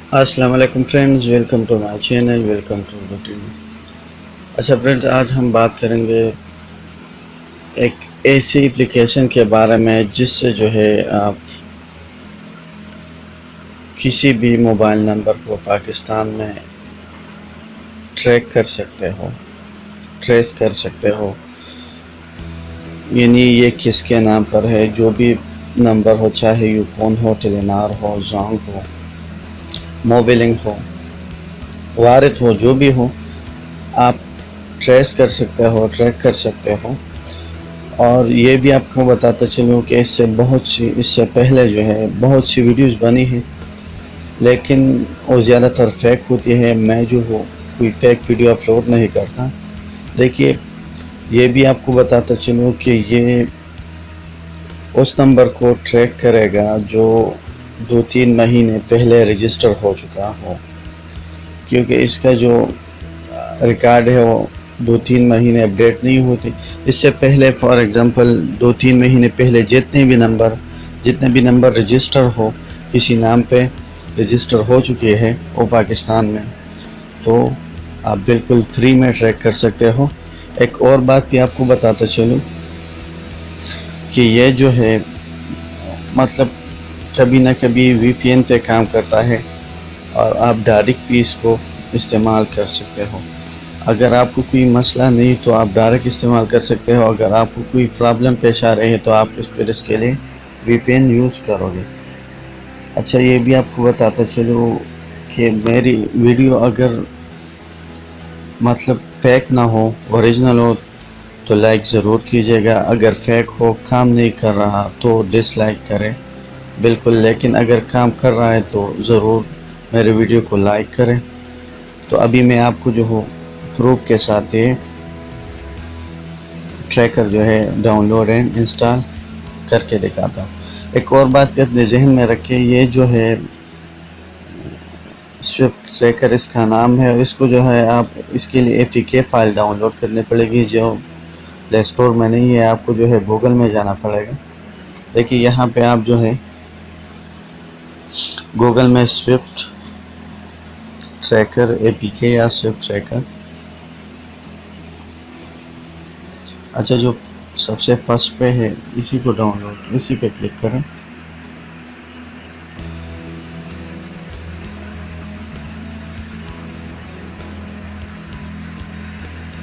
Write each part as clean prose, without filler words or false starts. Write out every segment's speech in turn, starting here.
अस्सलाम वालेकुम friends, welcome to my channel, welcome to routine. अच्छा फ्रेंड्स, आज हम बात करेंगे एक ऐसी एप्लीकेशन के बारे में जिससे जो है आप किसी भी मोबाइल नंबर को पाकिस्तान में ट्रैक कर सकते हो, ट्रेस कर सकते हो। यानी ये किसके नाम पर है, जो भी नंबर हो, चाहे यूफोन हो, टेलीनार हो, जोंग हो, मोबिलिंग हो, वारिद हो, जो भी हो, आप ट्रेस कर सकते हो, ट्रैक कर सकते हो। और ये भी आपको बताता चलूँ कि इससे पहले जो है बहुत सी वीडियोस बनी हैं, लेकिन वो ज़्यादातर फेक होती है। मैं जो हूँ कोई फेक वीडियो अपलोड नहीं करता। देखिए, ये भी आपको बताता चलूँ कि ये उस नंबर को ट्रैक करेगा जो 2-3 महीने पहले रजिस्टर हो चुका हो, क्योंकि इसका जो रिकॉर्ड है वो 2-3 महीने अपडेट नहीं होती। इससे पहले फॉर एग्ज़ाम्पल 2-3 महीने पहले जितने भी नंबर रजिस्टर हो, किसी नाम पे रजिस्टर हो चुके हैं वो पाकिस्तान में, तो आप बिल्कुल फ्री में ट्रैक कर सकते हो। एक और बात भी आपको बताता चलूँ कि ये जो है मतलब कभी ना कभी वीपीएन पे काम करता है और आप डायरेक्ट भी इसको इस्तेमाल कर सकते हो। अगर आपको कोई मसला नहीं तो आप डायरेक्ट इस्तेमाल कर सकते हो। अगर आपको कोई प्रॉब्लम पेश आ रही है तो आप फिर इसके लिए वीपीएन यूज़ करोगे। अच्छा, ये भी आपको बताता चलूँ कि मेरी वीडियो अगर मतलब फेक ना हो, ओरिजिनल हो, तो लाइक ज़रूर कीजिएगा। अगर फेक हो, काम नहीं कर रहा तो डिसलाइक करें बिल्कुल, लेकिन अगर काम कर रहा है तो ज़रूर मेरे वीडियो को लाइक करें। तो अभी मैं आपको जो हो प्रूफ के साथ ये ट्रैकर जो है डाउनलोड एंड इंस्टॉल करके दिखाता हूँ। एक और बात भी अपने जहन में रखें, ये जो है स्विफ्ट ट्रैकर इसका नाम है, और इसको जो है आप इसके लिए एपीके फ़ाइल डाउनलोड करनी पड़ेगी जो प्ले स्टोर में नहीं है। आपको जो है गूगल में जाना पड़ेगा। देखिए, यहाँ पे आप जो है गूगल में स्विफ्ट ट्रैकर एपीके या स्विफ्ट ट्रैकर, अच्छा जो सबसे फर्स्ट पे है इसी को डाउनलोड, इसी पे क्लिक करें।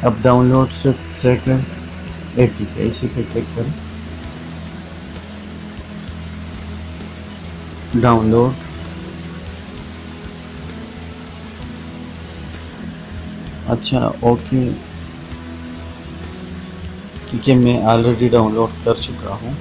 अब डाउनलोड स्विफ्ट ट्रैकर एपीके, इसी पे क्लिक करें। डाउनलोड, अच्छा ओके, ठीक है, मैं ऑलरेडी डाउनलोड कर चुका हूँ।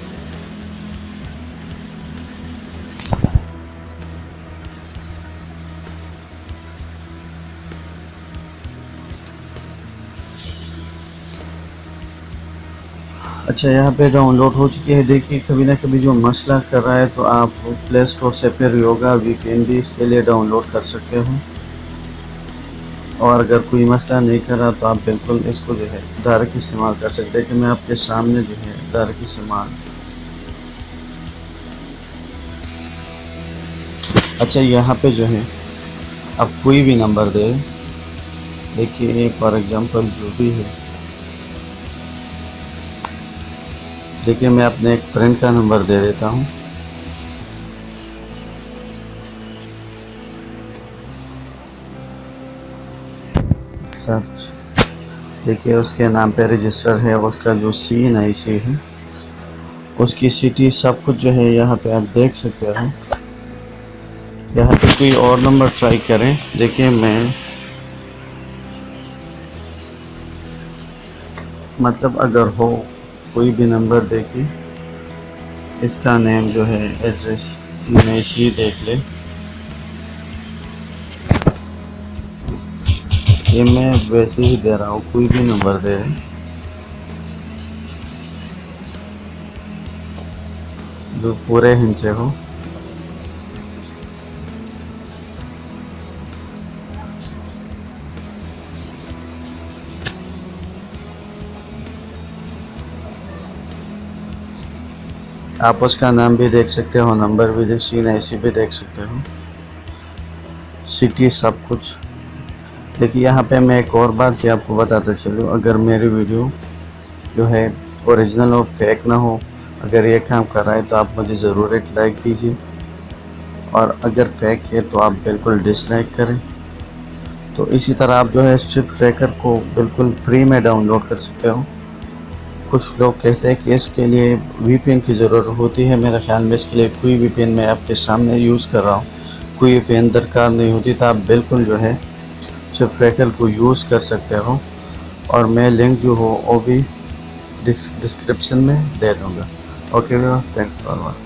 अच्छा, यहाँ पे डाउनलोड हो चुकी है। देखिए, कभी ना कभी जो मसला कर रहा है तो आप प्ले स्टोर से फिर योगा वीपीएन भी इसके लिए डाउनलोड कर सकते हो। और अगर कोई मसला नहीं कर रहा तो आप बिल्कुल इसको जो है डायरेक्ट इस्तेमाल कर सकते हैं, कि मैं आपके सामने जो है डायरेक्ट इस्तेमाल। अच्छा, यहाँ पे जो है आप कोई भी नंबर दे, देखिए फॉर एग्ज़ाम्पल जो भी है, देखिए मैं अपने एक फ्रेंड का नंबर दे देता हूँ। सर्च, देखिए उसके नाम पे रजिस्टर है, उसका जो CNIC है, उसकी सिटी, सब कुछ जो है यहाँ पे आप देख सकते हो। यहाँ पे कोई और नंबर ट्राई करें। देखिए मैं मतलब अगर हो कोई भी नंबर, देखिए इसका नेम जो है एड्रेस CNIC देख ले। ये मैं वैसे ही दे रहा हूँ, कोई भी नंबर दे जो पूरे हिंद से हो। आप उसका नाम भी देख सकते हो, नंबर भी CNIC भी देख सकते हो। सिटी सब कुछ। देखिए यहाँ पे मैं एक और बात भी आपको बताता चलूँ, अगर मेरी वीडियो जो है ओरिजिनल हो, फेक ना हो, अगर ये काम कर रहा है तो आप मुझे ज़रूर एक लाइक दीजिए, और अगर फेक है तो आप बिल्कुल डिसलाइक करें। तो इसी तरह आप जो है स्ट्रिप ट्रैकर को बिल्कुल फ्री में डाउनलोड कर सकते हो। कुछ लोग कहते हैं कि इसके लिए वीपीएन की ज़रूरत होती है, मेरे ख्याल में इसके लिए कोई वीपीएन मैं आपके सामने यूज़ कर रहा हूँ, कोई वीपीएन दरकार नहीं होती। तो आप बिल्कुल जो है स्ट्रिप ट्रैकर को यूज़ कर सकते हो, और मैं लिंक जो हो वो भी डिस्क्रिप्शन में दे दूँगा। Okay, thanks for watching.